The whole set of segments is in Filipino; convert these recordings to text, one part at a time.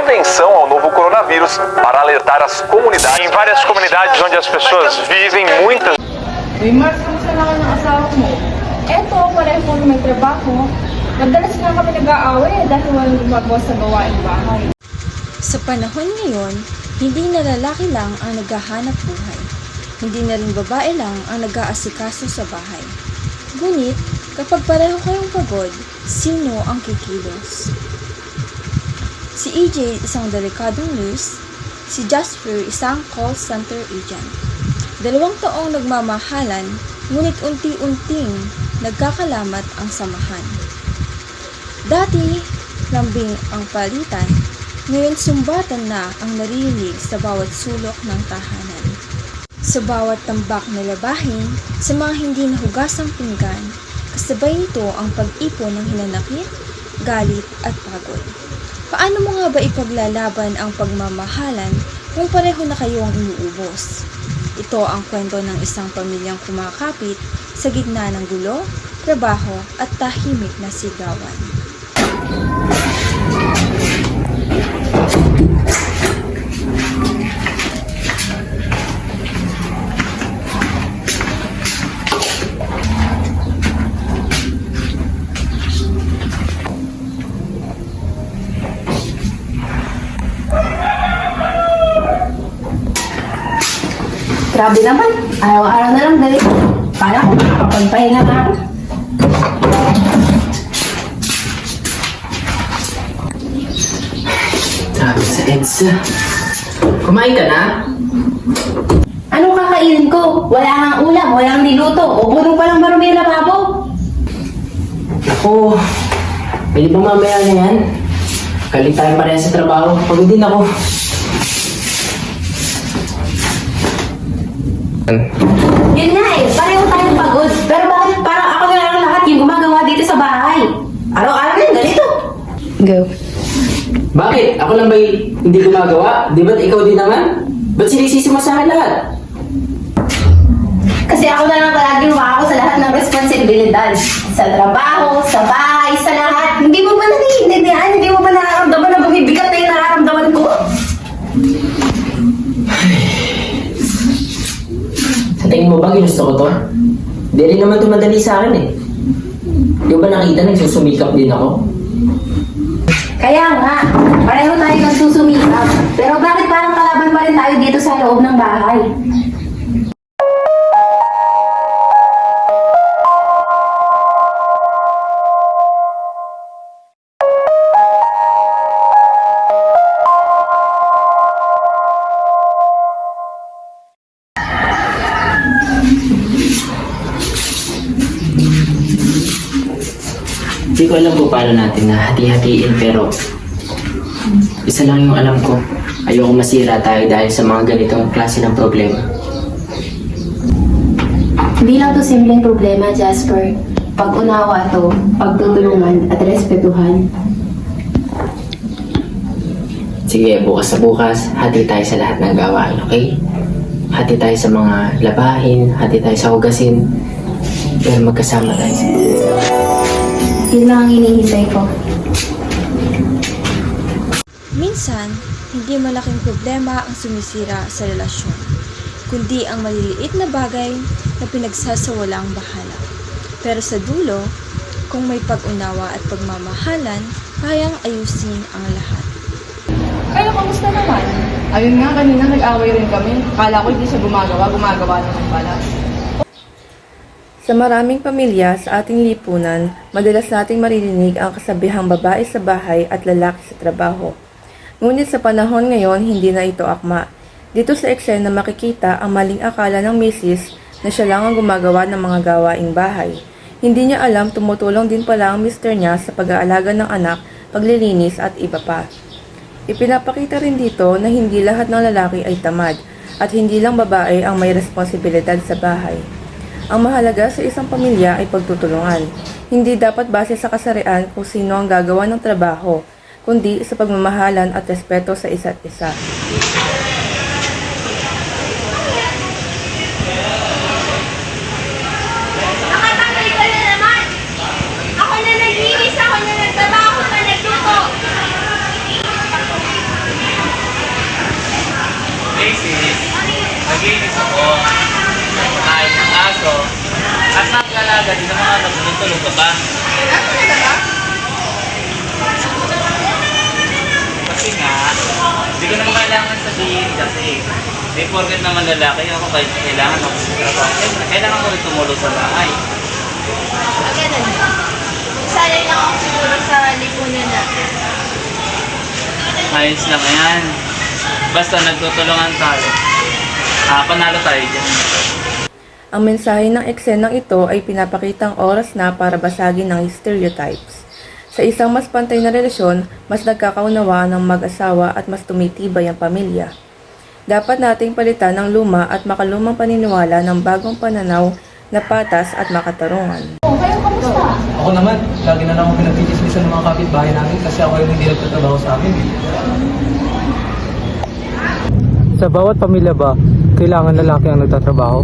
atenção ao novo coronavírus para alertar as comunidades. Em várias comunidades onde as pessoas vivem, muitas... Uy, Mark, kumusta naman ang asawa mo? Eto, pareho kami may trabaho. Madalas nga kami nag-aaway dahil walang gumagawa sa gawaing bahay. Sa panahon ngayon, hindi na lalaki lang ang naghahanap buhay. Hindi na rin babae lang ang nag-aasikaso sa bahay. Ngunit, kapag pareho kayong pagod, sino ang kikilos? Si EJ isang delikadong nurse, si Jasper isang call center agent. 2 taong nagmamahalan, ngunit unti-unting nagkakalamat ang samahan. Dati, lambing ang palitan, ngayon sumbatan na ang naririnig sa bawat sulok ng tahanan. Sa bawat tambak na labahin, sa mga hindi nahugasang pinggan, kasabay nito ang pag-ipon ng hinanakit, galit at pagod. Paano mo nga ba ipaglalaban ang pagmamahalan kung pareho na kayo ang inuubos? Ito ang kwento ng isang pamilyang kumakapit sa gitna ng gulo, trabaho at tahimik na sigawan. Grabe naman, araw-araw na lang galit. Kala ko makakapagpahinga na ako. Grabe sa EDSA. Kumain ka na? Anong kakainin ko? Wala kang ulam, walang niluto. O punong palang marumi yung lababo. Ako, pwede ba mamaya na yan? Galit tayo pareha sa trabaho. Pagod din ako. Yun nga eh, pareho tayong pagod. Pero bakit parang ako na lang lahat yung gumagawa dito sa bahay? Araw-araw na yung ganito. Go. Bakit? Ako lang ba hindi gumagawa? Di ba't ikaw din naman? Ba't sinisisi mo sa akin lahat? Kasi ako na lang palagi lumako sa lahat ng responsibilidad. Sa trabaho, sa bahay, sa lahat. Hindi mo ba naiintindihan? Hindi mo ba nararamdaman na bumibigat na yung nararamdaman ko? Sa tingin mo ba ginusto ko to? Di rin naman tumadali sa akin eh. Di ba nakita nagsusumikap din ako? Kaya nga, pareho tayo nagsusumikap. Pero bakit parang kalaban pa rin tayo dito sa loob ng bahay? Hindi ko alam kung paano natin na hati-hatiin pero isa lang yung alam ko. Ayoko masira tayo dahil sa mga ganitong klase ng problema. Hindi lang to simpleng problema, Jasper. Pag-unawa to, pagtutulungan at respetuhan. Sige, bukas sa bukas, hati tayo sa lahat ng gawain, okay? Hati tayo sa mga labahin, hati tayo sa hugasin. Pero magkasama tayo sa... Yun lang ang hinihintay ko. Minsan, hindi malaking problema ang sumisira sa relasyon, kundi ang maliliit na bagay na pinagsasawalang bahala. Pero sa dulo, kung may pag-unawa at pagmamahalan, kayang ayusin ang lahat. Kaya kamusta naman? Ayun nga, kanina nag-away rin kami. Kala ko hindi siya gumagawa naman pala. Sa maraming pamilya sa ating lipunan, madalas nating maririnig ang kasabihang babae sa bahay at lalaki sa trabaho. Ngunit sa panahon ngayon, hindi na ito akma. Dito sa eksena makikita ang maling akala ng misis na siya lang ang gumagawa ng mga gawaing bahay. Hindi niya alam tumutulong din pala ang mister niya sa pag-aalaga ng anak, paglilinis at iba pa. Ipinapakita rin dito na hindi lahat ng lalaki ay tamad at hindi lang babae ang may responsibilidad sa bahay. Ang mahalaga sa isang pamilya ay pagtutulungan. Hindi dapat base sa kasarian kung sino ang gagawa ng trabaho, kundi sa pagmamahalan at respeto sa isa't isa. Nakatanggal ka na naman! Ako na naglinis, ako na nagtrabaho, ako na nagluto! kanina mga tulog ka ba? Kasi nga, hindi ko naman kailangan sabihin kasi. Hindi porket naman lalaki ako kahit kailangan ako sa trabaho. Kailangan ko rin tumulong sa bahay. Ganun ba? Sayang lang ako siguro sa lipunan natin. Ayos lang yan. Basta nagtutulungan tayo. Panalo tayo dyan. Ang mensahe ng eksenang ito ay pinapakitang oras na para basagin ng stereotypes. Sa isang mas pantay na relasyon, mas nagkakaunawaan ng mag-asawa at mas tumitibay ang pamilya. Dapat nating palitan ng luma at makalumang paniniwala ng bagong pananaw na patas at makatarungan. Oh, kayo kamusta? Ako naman, lagi na lang ako pinagtitismisan ng mga kapitbahay namin kasi ako yung hindi nagtatrabaho sa amin. Sa bawat pamilya ba, kailangan lalaki ang nagtatrabaho?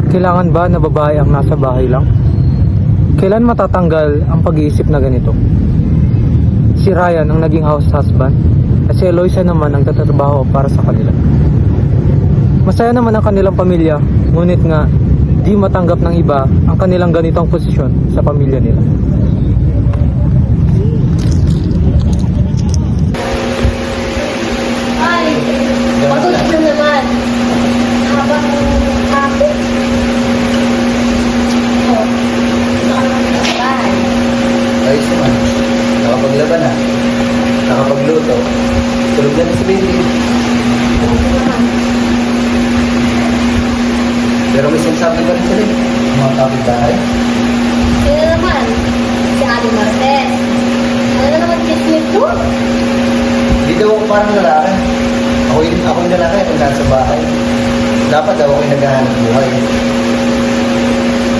Kailangan ba na babae ang nasa bahay lang? Kailan matatanggal ang pag-iisip na ganito? Si Ryan ang naging house husband at si Eloisa naman ang nagtatrabaho para sa kanila. Masaya naman ang kanilang pamilya, ngunit nga, di matanggap ng iba ang kanilang ganitong posisyon sa pamilya nila. Ay, matulog na naman. Habang hapon. Oh, nakalaman sa bahay. Ayos naman. Nakapaglaban na. Nakapagluto. Tulog na si baby. Pero may sinasabi ba rin sila ang mga kapitbahay? Sino naman? Si Ali Martes. Ano naman kismet ko? Hindi daw ako parang lalaki. Ako yung lalaki kung nasa bahay. Dapat daw ako yung naghahanap buhay.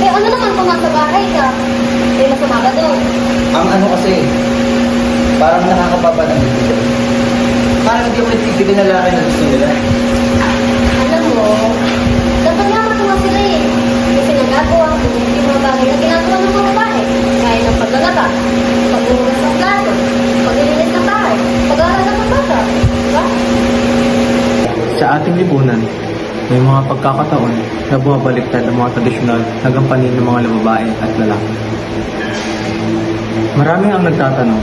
Eh ano naman kung nasa bahay ka? May masama ba doon? Ang ano kasi, parang nakakababa ng bibigyan. Parang hindi ako nagtitigan na lalaki na gusto nila. Alam mo, dapat nga matuwa sila eh. Kasi nagagawa ko yung mga bagay na ginagawa ng mga babae. Kaya ng paglalaba, pagbuhugas ng plato, paglilinis ng bahay, pag-aaral ng bata. Diba? Sa ating lipunan, may mga pagkakataon na bumabaliktad ang mga tradisyonal na gampanin ng mga babae at lalaki. Marami ang nagtatanong,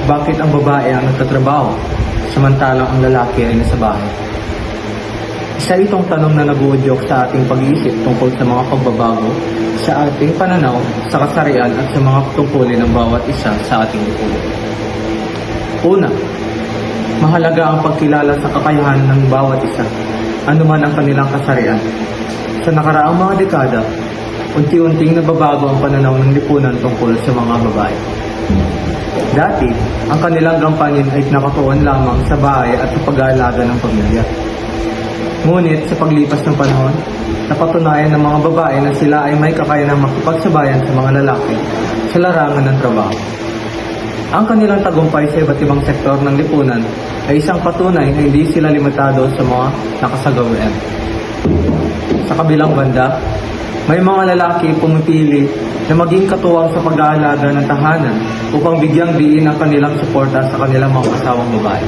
bakit ang babae ang nagtatrabaho samantalang ang lalaki ay nasa bahay? Isa itong tanong na naguudyok sa ating pag-iisip tungkol sa mga pagbabago sa ating pananaw sa kasarian at sa mga tungkulin ng bawat isa sa ating lipunan. Una, mahalaga ang pagkilala sa kakayahan ng bawat isa, anuman ang kanilang kasarian. Sa nakaraang mga dekada, unti-unting nababago ang pananaw ng lipunan tungkol sa mga babae. Dati, ang kanilang gampanin ay nakatuon lamang sa bahay at sa pag-aalaga ng pamilya. Ngunit sa paglipas ng panahon, napatunayan ng mga babae na sila ay may kakayanang makipagsabayan sa mga lalaki sa larangan ng trabaho. Ang kanilang tagumpay sa iba't ibang sektor ng lipunan ay isang patunay na hindi sila limitado sa mga nakasagawian. Sa kabilang banda, may mga lalaki pumipili na maging katuwang sa pag-aalaga ng tahanan upang bigyang diin ang kanilang suporta sa kanilang mga kasawang babae.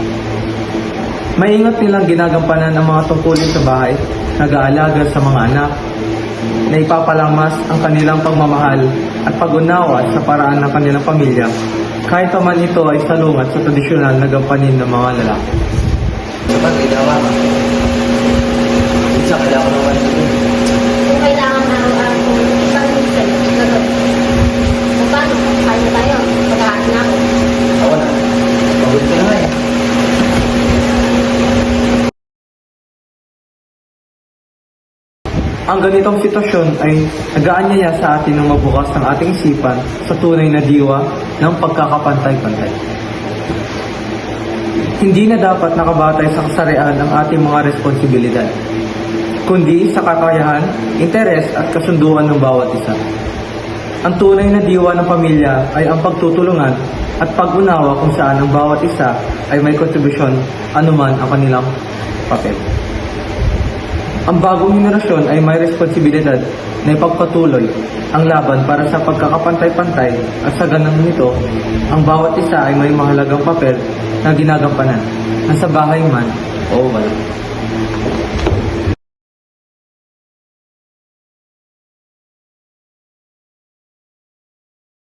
Maingat nilang ginagampanan ang mga tungkulin sa bahay, nag-aalaga sa mga anak, na ipapalamas ang kanilang pagmamahal at pag-unawa sa paraan ng kanilang pamilya, kahit naman ito ay salungat sa tradisyonal na gampanin ng mga lalaki. Dapat ginawa ka. Isa kailangan ko naman ito. Kung kailangan na isang minsan, gagawin. Kung paano, kaya tayo, mag-aaral na ako. Ako na. Pagod ko na nga eh. Ang ganitong sitwasyon ay nag-aanyaya sa atin ng mabukas ng ating isipan sa tunay na diwa ng pagkakapantay-pantay. Hindi na dapat nakabatay sa kasarian ang ating mga responsibilidad, kundi sa kakayahan, interes at kasunduan ng bawat isa. Ang tunay na diwa ng pamilya ay ang pagtutulungan at pag-unawa kung saan ang bawat isa ay may kontribusyon anuman ang kanilang papel. Ang bagong henerasyon ay may responsibilidad na ipagpatuloy ang laban para sa pagkakapantay-pantay at sa ganang nito, ang bawat isa ay may mahalagang papel na ginagampanan, nasa bahay man o wala.